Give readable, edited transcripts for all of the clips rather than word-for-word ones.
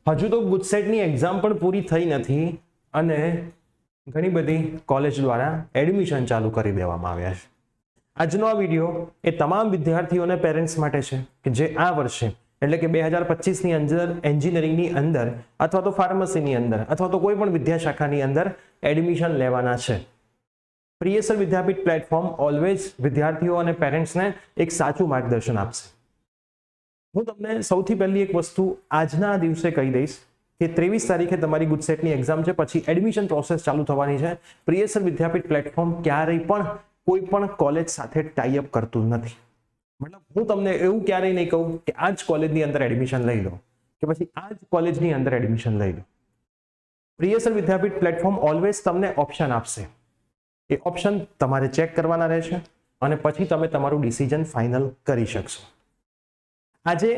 હજુ તો ગુજસેટની એક્ઝામ પણ પૂરી થઈ નથી અને ઘણી બધી કોલેજ દ્વારા એડમિશન ચાલુ કરી દેવામાં આવ્યા છે. આજનો આ વિડીયો એ તમામ વિદ્યાર્થીઓ અને પેરેન્ટ્સ માટે છે કે જે આ વર્ષે એટલે કે 2025ની અંદર એન્જિનિયરિંગની અંદર અથવા તો ફાર્મસીની અંદર અથવા તો કોઈ પણ વિદ્યાશાખાની અંદર એડમિશન લેવાના છે. પ્રિયસર વિદ્યાપીઠ પ્લેટફોર્મ ઓલવેઝ વિદ્યાર્થીઓ અને પેરેન્ટ્સને એક સાચું માર્ગદર્શન આપશે. હું તમને સૌથી પહેલી એક વસ્તુ આજના દિવસે કહી દઈશ કે 23 તારીખે તમારી ગુજસેટની એક્ઝામ છે, પછી એડમિશન પ્રોસેસ ચાલુ થવાની છે. પ્રિયસર વિદ્યાપીઠ પ્લેટફોર્મ ક્યારેય પણ કોઈ પણ કોલેજ સાથે ટાઈ અપ કરતું નથી. મતલબ હું તમને એવું ક્યારેય નહીં કહું કે આ જ કોલેજની અંદર એડમિશન લઈ લો કે પછી આ જ કોલેજની અંદર એડમિશન લઈ લો. પ્રિયસર વિદ્યાપીઠ પ્લેટફોર્મ ઓલવેઝ તમને ઓપ્શન આપશે. એ ઓપ્શન તમારે ચેક કરવાના રહેશે અને પછી તમે તમારું ડિસિઝન ફાઇનલ કરી શકશો. આજે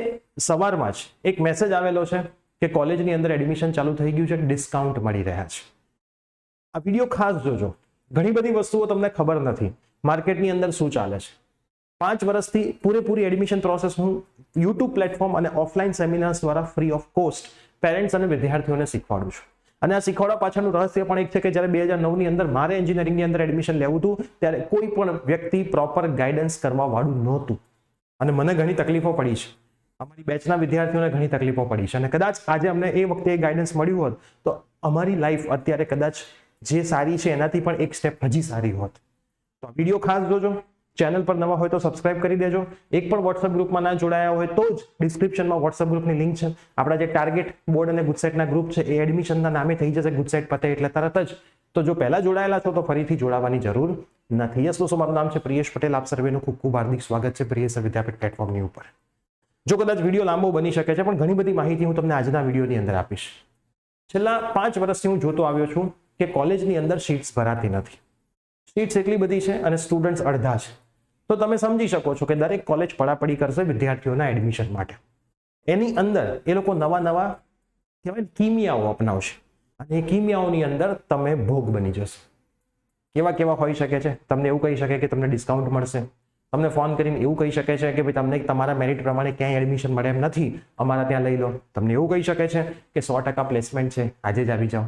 સવારમાં જ એક મેસેજ આવેલો છે કે કોલેજની અંદર એડમિશન ચાલુ થઈ ગયું છે, ડિસ્કાઉન્ટ મળી રહ્યા છે. આ વિડીયો ખાસ જોજો. ઘણી બધી વસ્તુઓ તમને ખબર નથી માર્કેટની અંદર શું ચાલે છે. 5 વર્ષથી પૂરેપૂરી એડમિશન પ્રોસેસ હું યુટ્યુબ પ્લેટફોર્મ અને ઓફલાઈન સેમિનાર્સ દ્વારા ફ્રી ઓફ કોસ્ટ પેરેન્ટ્સ અને વિદ્યાર્થીઓને શીખવાડું છું. અને આ શીખવાડવા પાછળનું રહસ્ય પણ એક છે કે જ્યારે 2009ની અંદર મારે એન્જિનિયરિંગની અંદર એડમિશન લેવું હતું ત્યારે કોઈ પણ વ્યક્તિ પ્રોપર ગાઈડન્સ કરવા વાળું નહોતું અને મને ઘણી તકલીફો પડી છે. અમારી બેચના વિદ્યાર્થીઓને ઘણી તકલીફો પડી છે અને કદાચ આજે અમને એ વખતે ગાઈડન્સ મળ્યું હોત તો અમારી લાઈફ અત્યારે કદાચ જે સારી છે એનાથી પણ એક સ્ટેપ હજી સારી હોત. તો આ વિડીયો ખાસ જોજો. ચેનલ પર નવા હોય તો સબસ્ક્રાઇબ કરી દેજો. એક પણ વોટ્સઅપ ગ્રુપમાં ના જોડાયા હોય તો જ ડિસ્ક્રિપ્શનમાં વોટ્સઅપ ગ્રુપની લિંક છે. આપણા જે ટાર્ગેટ બોર્ડ અને ગુજસેટના ગ્રુપ છે એ એડમિશનના નામે થઈ જશે ગુજસેટ પતે એટલે તરત જ. તો જો પહેલા જોડાયેલા છો તો ફરીથી જોડાવાની જરૂર નથી. યસ દોસ્તો, મારું નામ છે પ્રિયેશ પટેલ. આપ સર્વેનું ખૂબ ખૂબ હાર્દિક સ્વાગત છે પ્રિયસર વિદ્યાપીઠ પ્લેટફોર્મની ઉપર. જો કદાચ વિડીયો લાંબો બની શકે છે પણ ઘણી બધી માહિતી હું તમને આજના વિડીયોની અંદર આપીશ. છેલ્લા 5 વર્ષથી હું જોતો આવ્યો છું કે કોલેજની અંદર સીટ્સ ભરાતી નથી. સીટ્સ એટલી બધી છે અને સ્ટુડન્ટ્સ અડધા છે. તો તમે સમજી શકો છો કે દરેક કોલેજ પડાપડી કરશે વિદ્યાર્થીઓના એડમિશન માટે. એની અંદર એ લોકો નવા કહેવાય કિમિયાઓ અપનાવશે અને એ કિમિયાઓની અંદર તમે ભોગ બની જશો. કેવા હોઈ શકે છે? તમને એવું કહી શકે કે તમને ડિસ્કાઉન્ટ મળશે, તમને ફોન કરીને એવું કહી શકે છે કે ભાઈ તમને તમારા મેરિટ પ્રમાણે ક્યાંય એડમિશન મળે એમ નથી, અમારા ત્યાં લઈ લો. તમને એવું કહી શકે છે કે 100% પ્લેસમેન્ટ છે, આજે જ આવી જાઓ.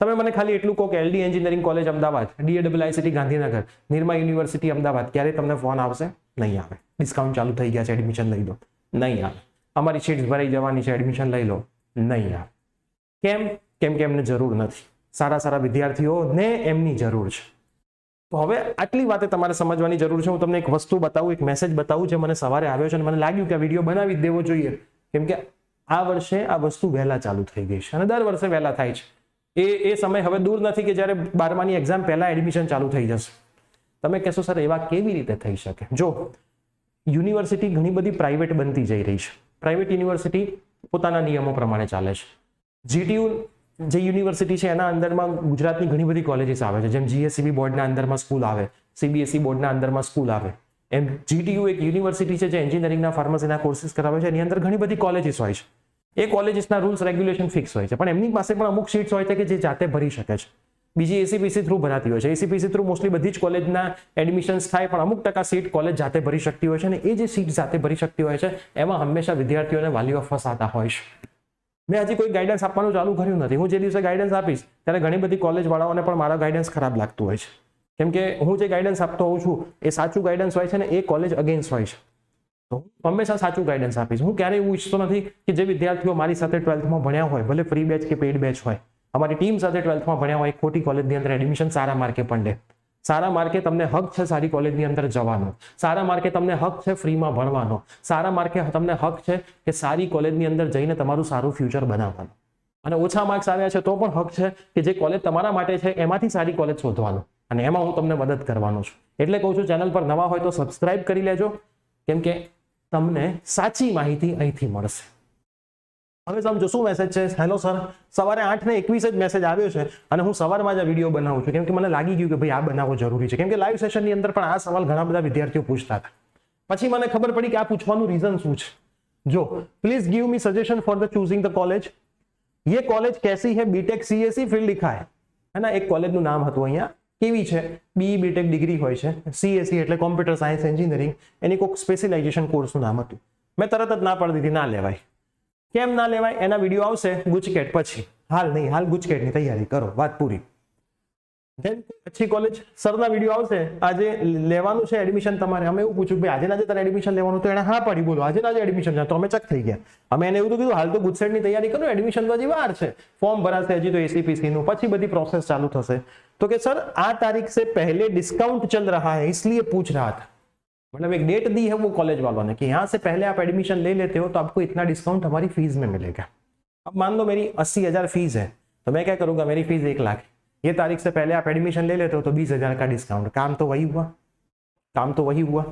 તમે મને ખાલી એટલું કહો કે LD engineering college Ahmedabad, DAIICT Gandhinagar, Nirma university Ahmedabad, ક્યારે તમને ફોન આવશે? નહીં આવે. ડિસ્કાઉન્ટ ચાલુ થઈ ગયા છે, એડમિશન લઈ લો. નહીં આવે. અમારી સીટ્સ ભરાઈ જવાની છે, એડમિશન લઈ લો. નહીં આવે. કેમ કે એમને જરૂર નથી. સારા વિદ્યાર્થીઓને એમની જરૂર છે. તો હવે આટલી વાતે તમારે સમજવાની જરૂર છે. હું તમને એક વસ્તુ બતાવું, એક મેસેજ બતાવું જે મને સવારે આવ્યો છે અને મને લાગ્યું કે આ વિડીયો બનાવી જ દેવો જોઈએ કેમ કે આ વર્ષે આ વસ્તુ વહેલા ચાલુ થઈ ગઈ છે અને દર વર્ષે વહેલા થાય છે. એ સમય હવે દૂર નથી કે જ્યારે 12માની એક્ઝામ પહેલા એડમિશન ચાલુ થઈ જશે. તમે કહેશો સર એવા કેવી રીતે થઈ શકે? જો યુનિવર્સિટી ઘણી બધી પ્રાઇવેટ બનતી જઈ રહી છે. પ્રાઇવેટ યુનિવર્સિટી પોતાના નિયમો પ્રમાણે ચાલે છે. GTU જે યુનિવર્સિટી છે એના અંદરમાં ગુજરાતની ઘણી બધી કોલેજીસ આવે છે. જેમ GSEB બોર્ડના અંદરમાં સ્કૂલ આવે, CBSE બોર્ડના અંદરમાં સ્કૂલ આવે, એમ GTU એક યુનિવર્સિટી છે જે એન્જિનિયરિંગના ફાર્મસીના કોર્સિસ કરાવે છે. એની અંદર ઘણી બધી કોલેજીસ હોય છે. એ કોલેજીસના રૂલ્સ રેગ્યુલેશન ફિક્સ હોય છે પણ એમની પાસે પણ અમુક સીટ્સ હોય છે કે જે જાતે ભરી શકે છે. બીજી ACPC થ્રુ ભરાતી હોય છે. ACPC થ્રુ મોસ્ટલી બધી જ કોલેજના એડમિશન્સ થાય પણ અમુક ટકા સીટ કોલેજ જાતે ભરી શકતી હોય છે અને એ જે સીટ જાતે ભરી શકતી હોય છે એમાં હંમેશા વિદ્યાર્થીઓને વાલીઓ ફસાતા હોય છે. મેં હજી કોઈ ગાઈડન્સ આપવાનું ચાલુ કર્યું નથી. હું જે દિવસે ગાઈડન્સ આપીશ ત્યારે ઘણી બધી કોલેજ વાળાઓને પણ મારા ગાઈડન્સ ખરાબ લાગતું હોય છે કેમ કે હું જે ગાઈડન્સ આપતો હોઉં છું એ સાચું ગાઈડન્સ હોય છે ને એ કોલેજ અગેન્સ્ટ હોય છે. તો હું હંમેશા સાચું ગાઈડન્સ આપીશ. હું ક્યારેય એવું ઈચ્છતો નથી કે જે વિદ્યાર્થીઓ મારી સાથે 12થમાં ભણ્યા હોય, ભલે ફ્રી બેચ કે પેઇડ બેચ હોય, અમારી ટીમ સાથે 12થમાં ભણ્યા હોય, ખોટી કોલેજની અંદર એડમિશન સારા માર્કે પણ લે. સારા માર્કે તમને હક છે સારી કોલેજની અંદર જવાનો. સારા માર્કે તમને હક છે ફ્રીમાં ભણવાનો. સારા માર્કે તમને હક છે કે સારી કોલેજની અંદર જઈને તમારું સારું ફ્યુચર બનાવવાનું. અને ઓછા માર્ક્સ આવ્યા છે તો પણ હક છે કે જે કોલેજ તમારા માટે છે એમાંથી સારી કોલેજ શોધવાનું અને એમાં હું તમને મદદ કરવાનો છું. એટલે કહું છું ચેનલ પર નવા હોય તો સબસ્ક્રાઇબ કરી લેજો કેમ કે તમને સાચી માહિતી અહીંથી મળશે. હવે સમજો શું મેસેજ છે? હેલો સર, સવારે 8:21 જ મેસેજ આવ્યો છે અને હું સવારમાં જ આ વિડીયો બનાવું છું કેમ કે મને લાગી ગયું કે ભાઈ આ બનાવવો જરૂરી છે કેમ કે લાઈવ સેશનની અંદર પણ આ સવાલ ઘણા બધા વિદ્યાર્થીઓ પૂછતા હતા. પછી મને ખબર પડી કે આ પૂછવાનું રીઝન શું છે. જો please give me suggestion for the choosing the college. ये कॉलेज कैसी है? बीटेक CSE फील्ड लिखा है ना. एक कॉलेजનું નામ હતું અહીંયા. કેવી છે? BE BTech ડિગ્રી હોય છે. CSE એટલે કોમ્પ્યુટર સાયન્સ એન્જિનિયરિંગ. એની કોઈક સ્પેશિયલાઇઝેશન કોર્સનું નામ હતું. મેં તરત જ ના પાડી દીધી, ના લેવાય. કેમ ના લેવાય એના વિડીયો આવશે ગુજકેટ પછી, હાલ નહીં, હાલ ગુજકેટની તૈયારી કરો, વાત પૂરી. પછી કોલેજ સરના વિડીયો આવશે, આજે લેવાનું છે એડમિશન તમારે. અમે એવું પૂછ્યું ભાઈ આજે ના તારે એડમિશન લેવાનું, તો એને હા પાડી, બોલો આજે ના એડમિશન છે. તો અમે ચક થઈ ગયા. અમે એને એવું કીધું હાલ તો ગુજકેટની તૈયારી કરો, એડમિશન તો હજી વાર છે, ફોર્મ ભરાશે હજી તો એસીપીસી નું, પછી બધી પ્રોસેસ ચાલુ થશે. तो कि सर आ तारीख से पहले डिस्काउंट चल रहा है इसलिए पूछ रहा था. मतलब एक डेट दी है वो कॉलेज वालों ने कि यहाँ से पहले आप एडमिशन ले लेते हो तो आपको इतना डिस्काउंट हमारी फीस में मिलेगा. अब मान लो मेरी 80,000 फीस है तो मैं क्या करूंगा, मेरी फीस 1 लाख, ये तारीख से पहले आप एडमिशन ले लेते हो तो 20,000 का डिस्काउंट. काम तो वही हुआ, काम तो वही हुआ.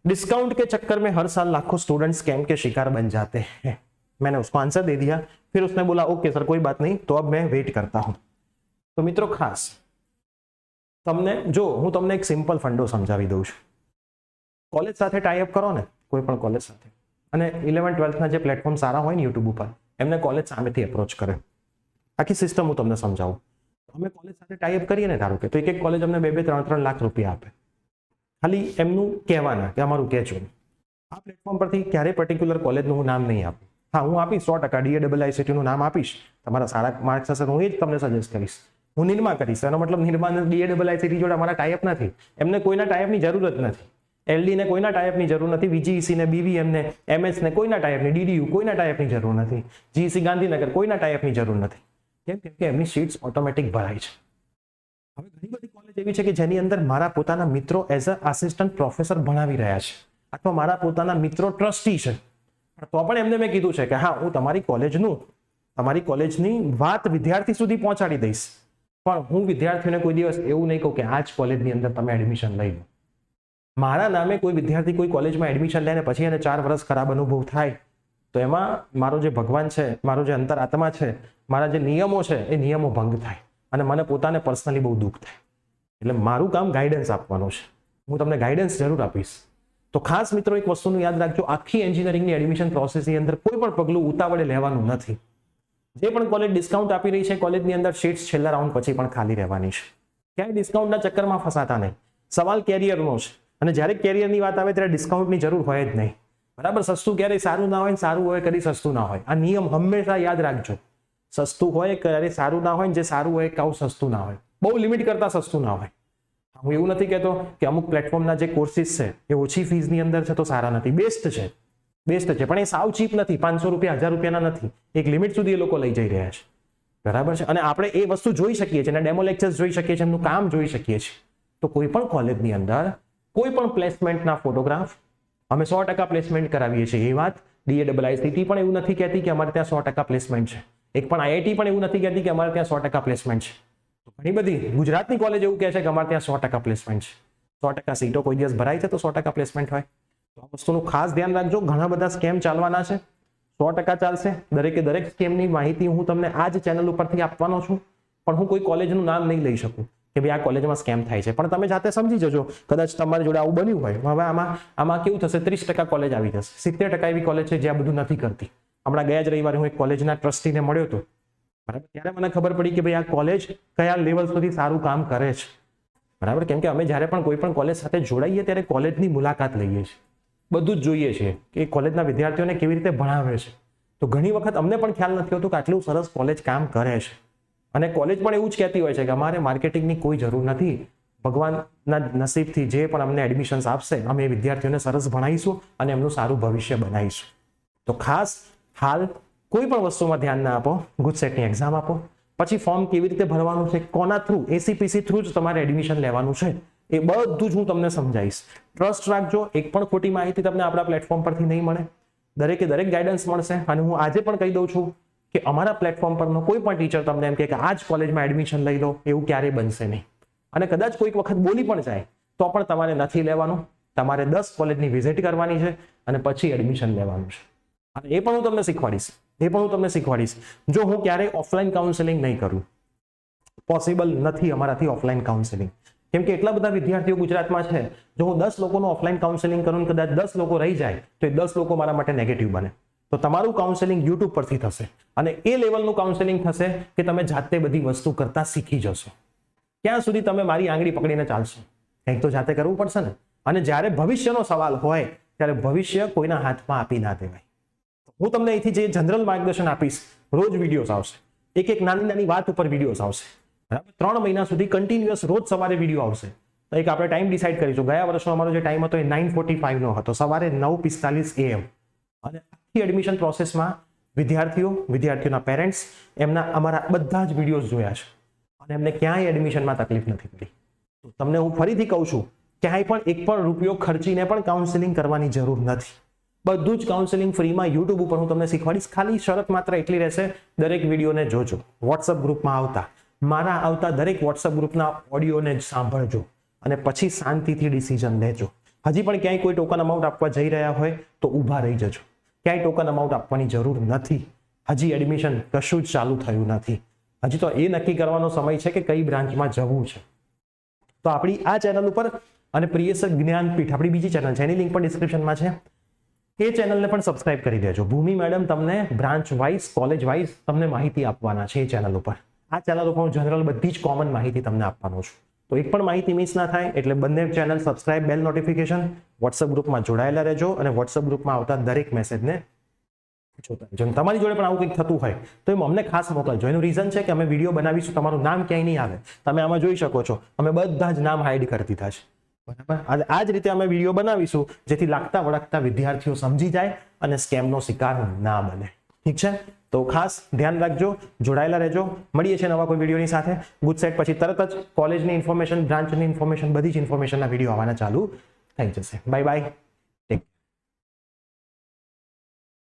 डिस्काउंट के चक्कर में हर साल लाखों स्टूडेंट स्कैम के शिकार बन जाते हैं. मैंने उसको आंसर दे दिया. फिर उसने बोला ओके सर कोई बात नहीं, तो अब मैं वेट करता हूं. तो મિત્રો ખાસ તમને જો હું તમને એક સિમ્પલ ફંડો સમજાવી દઉં છું. કોલેજ સાથે ટાઈઅપ કરો ને, કોઈ પણ કોલેજ સાથે, અને 11-12ના જે પ્લેટફોર્મ સારા હોય ને યુટ્યુબ ઉપર, એમને કોલેજ સામેથી એપ્રોચ કરે. આખી સિસ્ટમ હું તમને સમજાવું. અમે કોલેજ સાથે ટાઈઅપ કરીએ ને ધારો કે, તો એક કોલેજ અમને 2-2, 3-3 લાખ રૂપિયા આપે, ખાલી એમનું કહેવાના કે અમારું કહેજો. આ પ્લેટફોર્મ પરથી ક્યારેય પર્ટિક્યુલર કોલેજનું હું નામ નહીં આપું. હા, હું આપીશ 100%, DAIICT નું નામ આપીશ. તમારા સારા માર્ક્સ હશે હું એ જ તમને સજેસ્ટ કરીશ. હું નિર્મા કરીશ, એનો મતલબ નિર્મા DAIICT જોડે અમારા ટાઈઅપ નથી, એમને કોઈના ટાઈઅપની જરૂર જ નથી. LD ને કોઈના ટાઈઅપની જરૂર નથી, VGEC ને, BVM ને, MS ને કોઈના ટાઈઅપની, DDU કોઈના ટાઈઅપની જરૂર નથી, GEC ગાંધીનગર કોઈના ટાઈઅપની જરૂર નથી. કેમ કે એમની સીટ્સ ઓટોમેટિક ભરાય છે. હવે ઘણી બધી કોલેજ એવી છે કે જેની અંદર મારા પોતાના મિત્રો એઝ અ આસિસ્ટન્ટ પ્રોફેસર ભણાવી રહ્યા છે, અથવા મારા પોતાના મિત્રો ટ્રસ્ટી છે. તો પણ એમને મેં કીધું છે કે હા હું તમારી કોલેજની વાત વિદ્યાર્થી સુધી પહોંચાડી દઈશ, પણ હું વિદ્યાર્થીઓને કોઈ દિવસ એવું નહીં કહું કે આ જ કોલેજની અંદર તમે એડમિશન લઈ લો. મારા નામે કોઈ વિદ્યાર્થી કોઈ કોલેજમાં એડમિશન લે ને પછી એને 4 વર્ષ ખરાબ અનુભવ થાય તો એમાં મારો જે ભગવાન છે, મારો જે અંતરાત્મા છે, મારા જે નિયમો છે એ નિયમો ભંગ થાય અને મને પોતાને પર્સનલી બહુ દુઃખ થાય. એટલે મારું કામ ગાઈડન્સ આપવાનું છે. હું તમને ગાઈડન્સ જરૂર આપીશ. તો ખાસ મિત્રો એક વસ્તુનું યાદ રાખજો, આખી એન્જિનિયરિંગની એડમિશન પ્રોસેસની અંદર કોઈ પણ પગલું ઉતાવળે લેવાનું નથી. જે પણ કોલેજ ડિસ્કાઉન્ટ આપી રહી છે, કોલેજની અંદર સીટ્સ છેલ્લા રાઉન્ડ પછી પણ ખાલી રહેવાની છે. ક્યાંય ડિસ્કાઉન્ટના ચક્કરમાં ફસાતા નહીં. સવાલ કેરિયરનો છે, અને જ્યારે કેરિયરની વાત આવે ત્યારે ડિસ્કાઉન્ટની જરૂર હોય જ નહીં. બરાબર, સસ્તું ક્યારેય સારું ના હોય, સારું હોય કદી સસ્તું ના હોય. આ નિયમ હંમેશા યાદ રાખજો. સસ્તું હોય ક્યારે સારું ના હોય, જે સારું હોય કાઉ સસ્તું ના હોય, બહુ લિમિટ કરતા સસ્તું ના હોય. હું એવું નથી કહેતો કે અમુક પ્લેટફોર્મના જે કોર્સિસ છે એ ઓછી ફીસની અંદર છે તો સારા નથી, બેસ્ટ છે, પણ એ સાવ ચીપ નથી, 500 રૂપિયા 1000 રૂપિયાના નથી. એક લિમિટ સુધી એ લોકો લઈ જઈ રહ્યા છે. બરાબર છે, અને આપણે એ વસ્તુ જોઈ શકીએ છીએ, ડેમો લેક્ચર્સ જોઈ શકીએ છીએ, એમનું કામ જોઈ શકીએ છીએ. તો કોઈ પણ કોલેજની અંદર કોઈ પણ પ્લેસમેન્ટના ફોટોગ્રાફ અમે 100% પ્લેસમેન્ટ કરાવીએ છીએ. એ વાત DAIICT પણ એવું નથી કહેતી કે અમારે ત્યાં 100% પ્લેસમેન્ટ છે. એક પણ IIT પણ એવું નથી કહેતી કે અમારે ત્યાં 100% પ્લેસમેન્ટ છે. તો ઘણી બધી ગુજરાતની કોલેજ એવું કહે છે કે અમારે ત્યાં 100% પ્લેસમેન્ટ છે. 100% સીટો કોઈ દિવસ ભરાય છે તો 100% પ્લેસમેન્ટ હોય. તો આ વસ્તુનું ખાસ ધ્યાન રાખજો. ઘણા બધા સ્કેમ ચાલવાના છે, 100% ચાલશે. દરેકે દરેક સ્કેમની માહિતી હું તમને આ જ ચેનલ ઉપરથી આપવાનો છું, પણ હું કોઈ કોલેજનું નામ નહીં લઈ શકું કે ભાઈ આ કોલેજમાં સ્કેમ થાય છે. પણ તમે જાતે સમજી જજો, કદાચ તમારી જોડે આવું બન્યું હોય. હવે આમાં કેવું થશે, 30% કોલેજ આવી જશે, 70% એવી કોલેજ છે જે આ બધું નથી કરતી. હમણાં ગયા જ રવિવારે હું એક કોલેજના ટ્રસ્ટીને મળ્યો હતો, બરાબર, ત્યારે મને ખબર પડી કે ભાઈ આ કોલેજ કયા લેવલ સુધી સારું કામ કરે છે. બરાબર, કેમ કે અમે જ્યારે પણ કોઈ પણ કોલેજ સાથે જોડાઈએ ત્યારે કોલેજની મુલાકાત લઈએ છીએ, બધું જ જોઈએ છીએ કે એ કોલેજના વિદ્યાર્થીઓને કેવી રીતે ભણાવે છે. તો ઘણી વખત અમને પણ ખ્યાલ નથી હોતો કે આટલું સરસ કોલેજ કામ કરે છે. અને કોલેજ પણ એવું જ કહેતી હોય છે કે અમારે માર્કેટિંગની કોઈ જરૂર નથી, ભગવાનના નસીબથી જે પણ અમને એડમિશન્સ આપશે અમે એ વિદ્યાર્થીઓને સરસ ભણાવીશું અને એમનું સારું ભવિષ્ય બનાવીશું. તો ખાસ હાલ કોઈ પણ વસ્તુમાં ધ્યાન ના આપો, ગુજસેટની એક્ઝામ આપો, પછી ફોર્મ કેવી રીતે ભરવાનું છે, કોના થ્રુ, ACPC થ્રુ જ તમારે એડમિશન લેવાનું છે, એ બધું જ હું તમને સમજાવીશ. ટ્રસ્ટ રાખજો, એક પણ ખોટી માહિતી તમને આપણા પ્લેટફોર્મ પરથી નહીં મળે. દરેકે દરેક ગાઈડન્સ મળશે. અને હું આજે પણ કહી દઉં છું કે અમારા પ્લેટફોર્મ પરનો કોઈ પણ ટીચર તમને એમ કે આ જ કોલેજમાં એડમિશન લઈ લો એવું ક્યારેય બનશે નહીં. અને કદાચ કોઈક વખત બોલી પણ જાય તો પણ તમારે નથી લેવાનું. તમારે 10 કોલેજની વિઝિટ કરવાની છે અને પછી એડમિશન લેવાનું છે. અને એ પણ હું તમને શીખવાડીશ. જો હું ક્યારેય ઓફલાઈન કાઉન્સેલિંગ નહીં કરું, પોસિબલ નથી અમારાથી ઓફલાઈન કાઉન્સેલિંગ, કેમ કે એટલા બધા વિદ્યાર્થીઓ ગુજરાતમાં છે. જો હું 10 લોકોનું ઓફલાઈન કાઉન્સેલિંગ કરું, કદાચ 10 લોકો રહી જાય તો એ 10 લોકો મારા માટે નેગેટિવ બને. તો તમારું કાઉન્સેલિંગ યુટ્યુબ પરથી થશે, અને એ લેવલનું કાઉન્સેલિંગ થશે કે તમે જાતે બધી વસ્તુ કરતા શીખી જશો. ક્યાં સુધી તમે મારી આંગળી પકડીને ચાલશો? કંઈક તો જાતે કરવું પડશે ને. અને જ્યારે ભવિષ્યનો સવાલ હોય ત્યારે ભવિષ્ય કોઈના હાથમાં આપી ના દેવાય. હું તમને અહીંથી જે જનરલ માર્ગદર્શન આપીશ, રોજ વિડીયોઝ આવશે, એક નાની નાની વાત ઉપર વિડીયોઝ આવશે, બરાબર. 3 મહિના સુધી કન્ટિન્યુઅસ રોજ સવારે વિડીયો આવશે. તો એક આપણે ટાઈમ ડિસાઇડ કરીશું. ગયા વર્ષનો અમારો જે ટાઈમ હતો એ 9:45 નો હતો, સવારે 9:45 AM. અને આખી એડમિશન પ્રોસેસમાં વિદ્યાર્થીઓના પેરેન્ટ્સ એમના અમારા બધા જ વિડીયોઝ જોયા છે અને એમને ક્યાંય એડમિશનમાં તકલીફ નથી પડી. તો તમને હું ફરીથી કહું છું, ક્યાંય પણ એક પણ રૂપિયો ખર્ચીને પણ કાઉન્સેલિંગ કરવાની જરૂર નથી. બધું જ કાઉન્સેલિંગ ફ્રીમાં યુટ્યુબ ઉપર હું તમને શીખવાડીશ. ખાલી શરત માત્ર એટલી રહેશે, દરેક વિડીયોને જોજો, વોટ્સઅપ ગ્રુપમાં મારા આવતા દરેક વોટ્સઅપ ગ્રુપના ઓડિયોને જ સાંભળજો અને પછી શાંતિથી ડિસિઝન લેજો. હજી પણ ક્યાંય કોઈ ટોકન અમાઉન્ટ આપવા જઈ રહ્યા હોય તો ઊભા રહી જજો. ક્યાંય ટોકન અમાઉન્ટ આપવાની જરૂર નથી. હજી એડમિશન કશું જ ચાલુ થયું નથી. હજી તો એ નક્કી કરવાનો સમય છે કે કઈ બ્રાન્ચમાં જવું છે. તો આપણી આ ચેનલ ઉપર અને પ્રિયસર જ્ઞાનપીઠ આપણી બીજી ચેનલ છે, એની લિંક પણ ડિસ્ક્રિપ્શનમાં છે, એ ચેનલને પણ સબસ્ક્રાઇબ કરી દેજો. ભૂમિ મેડમ તમને બ્રાન્ચ વાઇઝ, કોલેજ વાઇઝ તમને માહિતી આપવાના છે એ ચેનલ ઉપર. આ ચેનલ ઉપર હું જનરલ બધી જ કોમન માહિતી તમને આપવાનો છું. તો એક પણ માહિતી મિસ ના થાય એટલે બંને channel subscribe, bell notification, WhatsApp ગ્રુપમાં જોડાયેલા રહેજો અને વોટ્સઅપ ગ્રુપમાં આવતા દરેક મેસેજને જોતા રહેજો. તમારી જોડે પણ આવું કંઈક થતું હોય તો એ અમને ખાસ મોકલજો. એનું રીઝન છે કે અમે વિડીયો બનાવીશું, તમારું નામ ક્યાંય નહીં આવે. તમે આમાં જોઈ શકો છો, અમે બધા જ નામ હાઈડ કરી દીધા છે, બરાબર. આ જ રીતે અમે વિડીયો બનાવીશું જેથી લાગતા વળગતા વિદ્યાર્થીઓ સમજી જાય અને સ્કેમનો શિકાર ના બને. ઠીક છે? તો ખાસ ધ્યાન રાખજો, જોડાયેલા રહેજો. મળીએ છીએ નવા કોઈ વિડીયોની સાથે. ગુજસેટ પછી તરત જ કોલેજની ઇન્ફોર્મેશન, બ્રાન્ચની ઇન્ફોર્મેશન, બધી જ ઇન્ફોર્મેશનના વિડીયો આવવાના ચાલુ થઈ જશે. Bye bye.